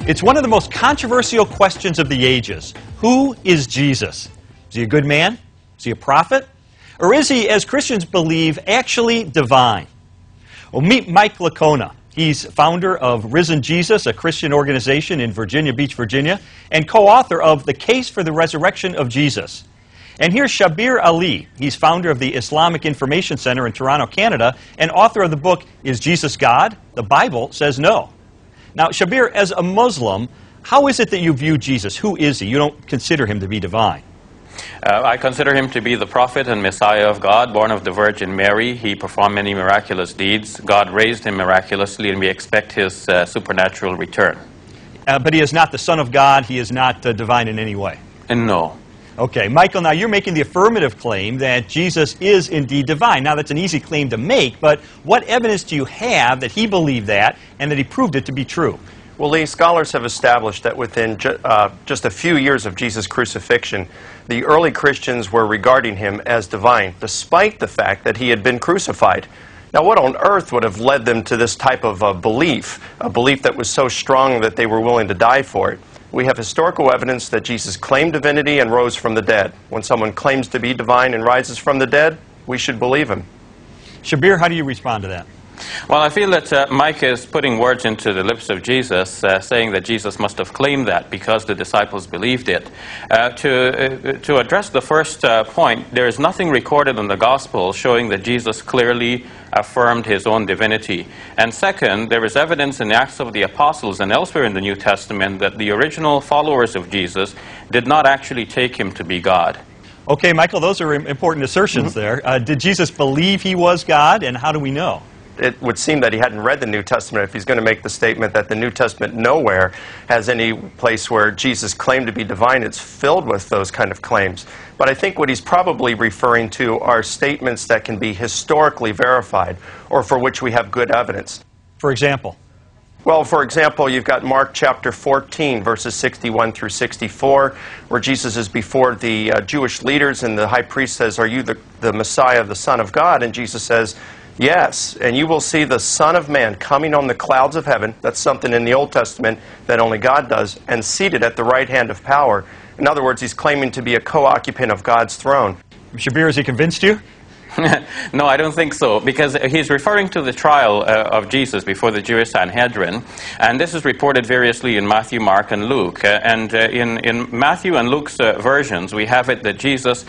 It's one of the most controversial questions of the ages. Who is Jesus? Is he a good man? Is he a prophet? Or is he, as Christians believe, actually divine? Well, meet Mike Licona. He's founder of Risen Jesus, a Christian organization in Virginia Beach, Virginia, and co-author of The Case for the Resurrection of Jesus. And here's Shabir Ali. He's founder of the Islamic Information Center in Toronto, Canada, and author of the book, Is Jesus God? The Bible Says No. Now, Shabir, as a Muslim, how is it that you view Jesus? Who is he? You don't consider him to be divine. I consider him to be the prophet and Messiah of God, born of the Virgin Mary. He performed many miraculous deeds. God raised him miraculously, and we expect his supernatural return. But he is not the Son of God. He is not divine in any way. No. Okay, Michael, now you're making the affirmative claim that Jesus is indeed divine. Now, that's an easy claim to make, but what evidence do you have that he believed that and that he proved it to be true? Well, Lee, scholars have established that within just a few years of Jesus' crucifixion, the early Christians were regarding him as divine, despite the fact that he had been crucified. Now, what on earth would have led them to this type of a belief that was so strong that they were willing to die for it? We have historical evidence that Jesus claimed divinity and rose from the dead. When someone claims to be divine and rises from the dead, we should believe him. Shabir, how do you respond to that? Well, I feel that Mike is putting words into the lips of Jesus, saying that Jesus must have claimed that because the disciples believed it. To address the first point, there is nothing recorded in the Gospel showing that Jesus clearly affirmed his own divinity. And second, there is evidence in the Acts of the Apostles and elsewhere in the New Testament that the original followers of Jesus did not actually take him to be God. Okay, Michael, those are important assertions there. Did Jesus believe he was God, and how do we know? It would seem that he hadn't read the New Testament if he's going to make the statement that the New Testament nowhere has any place where Jesus claimed to be divine. It's filled with those kind of claims. But I think what he's probably referring to are statements that can be historically verified or for which we have good evidence. For example? Well, for example, you've got Mark chapter 14, verses 61 through 64, where Jesus is before the Jewish leaders and the high priest says, "Are you the Messiah, the Son of God?" And Jesus says, "Yes, and you will see the Son of Man coming on the clouds of heaven." That's something in the Old Testament that only God does. "And seated at the right hand of power." In other words, he's claiming to be a co-occupant of God's throne. Shabir, has he convinced you? No, I don't think so, because he's referring to the trial of Jesus before the Jewish Sanhedrin, and this is reported variously in Matthew, Mark, and Luke. In Matthew and Luke's versions, we have it that Jesus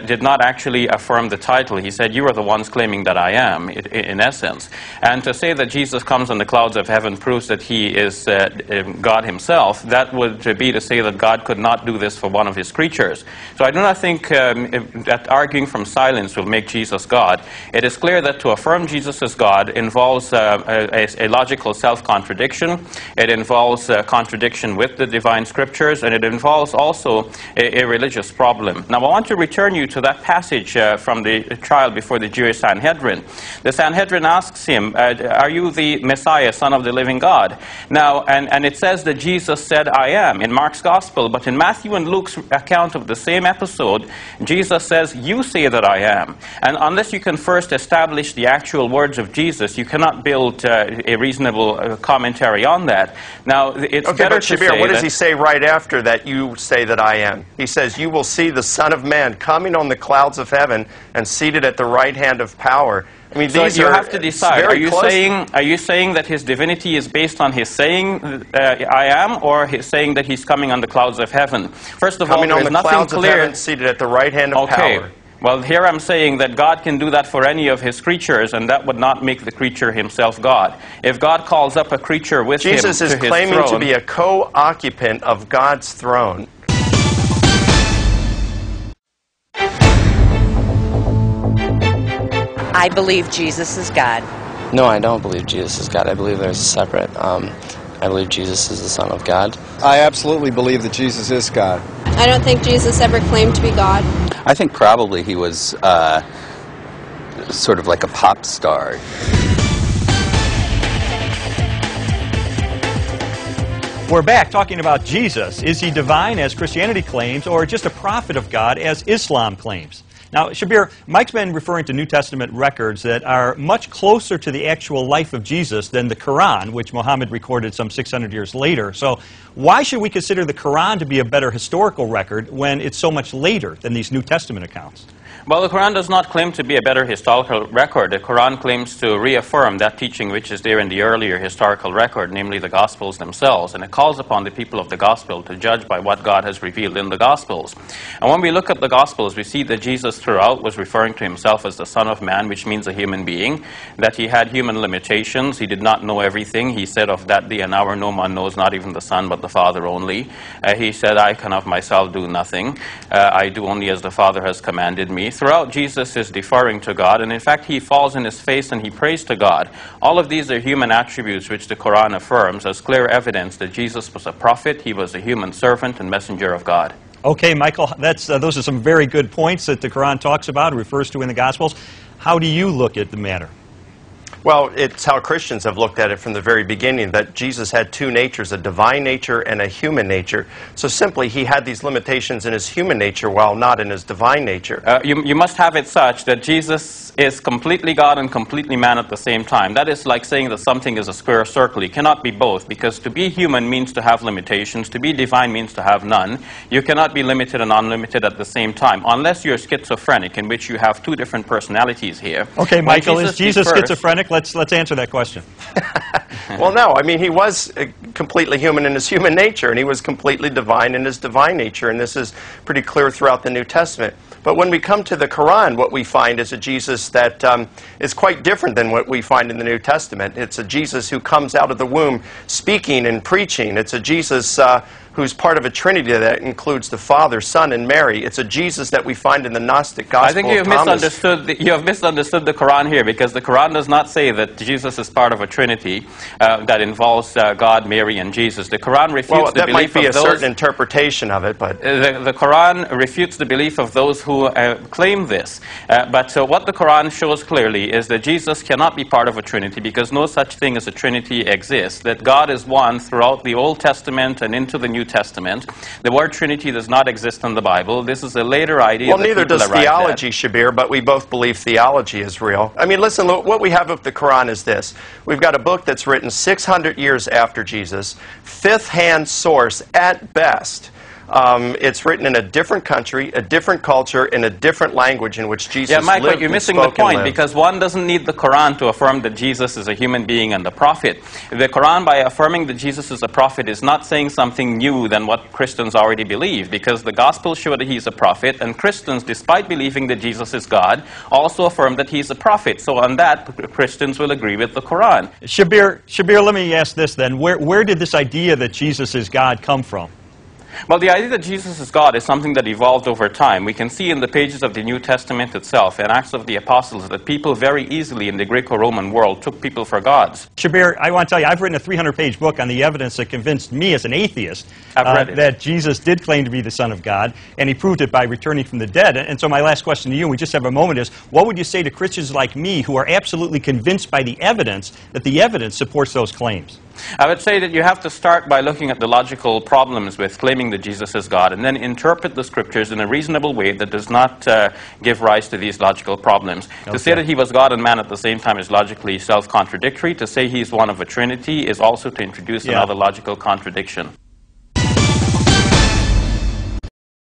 did not actually affirm the title. He said, "You are the ones claiming that I am," in essence. And to say that Jesus comes on the clouds of heaven proves that he is God himself. That would be to say that God could not do this for one of his creatures. So I do not think that arguing from silence will make Jesus God. It is clear that to affirm Jesus as God involves a logical self-contradiction. It involves contradiction with the divine scriptures, and it involves also a religious problem. Now, I want to return you to that passage from the trial before the Jewish Sanhedrin. The Sanhedrin asks him, "Are you the Messiah, Son of the living God?" Now, and it says that Jesus said, "I am," in Mark's Gospel, but in Matthew and Luke's account of the same episode, Jesus says, "You say that I am." And unless you can first establish the actual words of Jesus, you cannot build a reasonable commentary on that. Now, it's better but Shabir, to say what does he say right after that, "You say that I am"? He says, "You will see the Son of Man coming on the clouds of heaven and seated at the right hand of power." I mean, so these you are have to decide. Are you saying that his divinity is based on his saying, "I am," or his saying that he's coming on the clouds of heaven? First of all, there is nothing clear. Coming on the clouds of heaven, seated at the right hand of power. Well, here I'm saying that God can do that for any of his creatures, and that would not make the creature himself God. If God calls up a creature with him to his throne... Jesus is claiming to be a co-occupant of God's throne. I believe Jesus is God. No, I don't believe Jesus is God. I believe there's a separate... I believe Jesus is the Son of God. I absolutely believe that Jesus is God. I don't think Jesus ever claimed to be God. I think probably he was sort of like a pop star. We're back talking about Jesus. Is he divine, as Christianity claims, or just a prophet of God, as Islam claims? Now, Shabir, Mike's been referring to New Testament records that are much closer to the actual life of Jesus than the Quran, which Muhammad recorded some 600 years later. So why should we consider the Quran to be a better historical record when it's so much later than these New Testament accounts? Well, the Quran does not claim to be a better historical record. The Quran claims to reaffirm that teaching which is there in the earlier historical record, namely the Gospels themselves, and it calls upon the people of the Gospel to judge by what God has revealed in the Gospels. And when we look at the Gospels, we see that Jesus throughout was referring to himself as the Son of Man, which means a human being, that he had human limitations, he did not know everything. He said, of that day and hour no man knows, not even the Son, but the Father only. He said, I can of myself do nothing. I do only as the Father has commanded me. Throughout, Jesus is deferring to God, and in fact he falls on his face and he prays to God. All of these are human attributes which the Quran affirms as clear evidence that Jesus was a prophet, he was a human servant and messenger of God. Okay, Michael, those are some very good points that the Quran talks about, refers to in the Gospels. How do you look at the matter? Well, it's how Christians have looked at it from the very beginning, that Jesus had two natures, a divine nature and a human nature. So simply, he had these limitations in his human nature while not in his divine nature. You must have it such that Jesus is completely God and completely man at the same time. That is like saying that something is a square circle. It cannot be both, because to be human means to have limitations. To be divine means to have none. You cannot be limited and unlimited at the same time, unless you're schizophrenic, in which you have two different personalities here. Okay, Michael, is Jesus schizophrenic? Let's answer that question. Well, no. I mean, he was completely human in his human nature, and he was completely divine in his divine nature, and this is pretty clear throughout the New Testament. But when we come to the Quran, what we find is a Jesus that is quite different than what we find in the New Testament. It's a Jesus who comes out of the womb speaking and preaching. It's a Jesus who's part of a Trinity that includes the Father, Son, and Mary. It's a Jesus that we find in the Gnostic Gospel. I think you have misunderstood the Quran here, because the Quran does not say that Jesus is part of a Trinity that involves God, Mary, and Jesus. The Quran refutes the belief of those... Well, that might be a certain interpretation of it, but... The Quran refutes the belief of those who claim this. But what the Quran shows clearly is that Jesus cannot be part of a Trinity, because no such thing as a Trinity exists. That God is one throughout the Old Testament and into the New Testament. The word Trinity does not exist in the Bible. This is a later idea. Well, neither does theology, Shabir, but we both believe theology is real. I mean, listen, look, what we have of the Quran is this. We've got a book that's written 600 years after Jesus, fifth-hand source at best. It's written in a different country, a different culture, in a different language in which Jesus lived. Yeah, Mike, but you're missing the point, because one doesn't need the Quran to affirm that Jesus is a human being and a prophet. The Quran, by affirming that Jesus is a prophet, is not saying something new than what Christians already believe, because the Gospel show that he's a prophet, and Christians, despite believing that Jesus is God, also affirm that he's a prophet. So on that, Christians will agree with the Quran. Shabir, let me ask this then. Where did this idea that Jesus is God come from? Well, the idea that Jesus is God is something that evolved over time. We can see in the pages of the New Testament itself and Acts of the Apostles that people very easily in the Greco-Roman world took people for gods. Shabir, I want to tell you, I've written a 300-page book on the evidence that convinced me as an atheist that Jesus did claim to be the Son of God, and he proved it by returning from the dead. And so my last question to you, and we just have a moment, is what would you say to Christians like me who are absolutely convinced by the evidence that the evidence supports those claims? I would say that you have to start by looking at the logical problems with claiming that Jesus is God, and then interpret the Scriptures in a reasonable way that does not give rise to these logical problems. Okay. To say that he was God and man at the same time is logically self-contradictory. To say he's one of a Trinity is also to introduce another logical contradiction.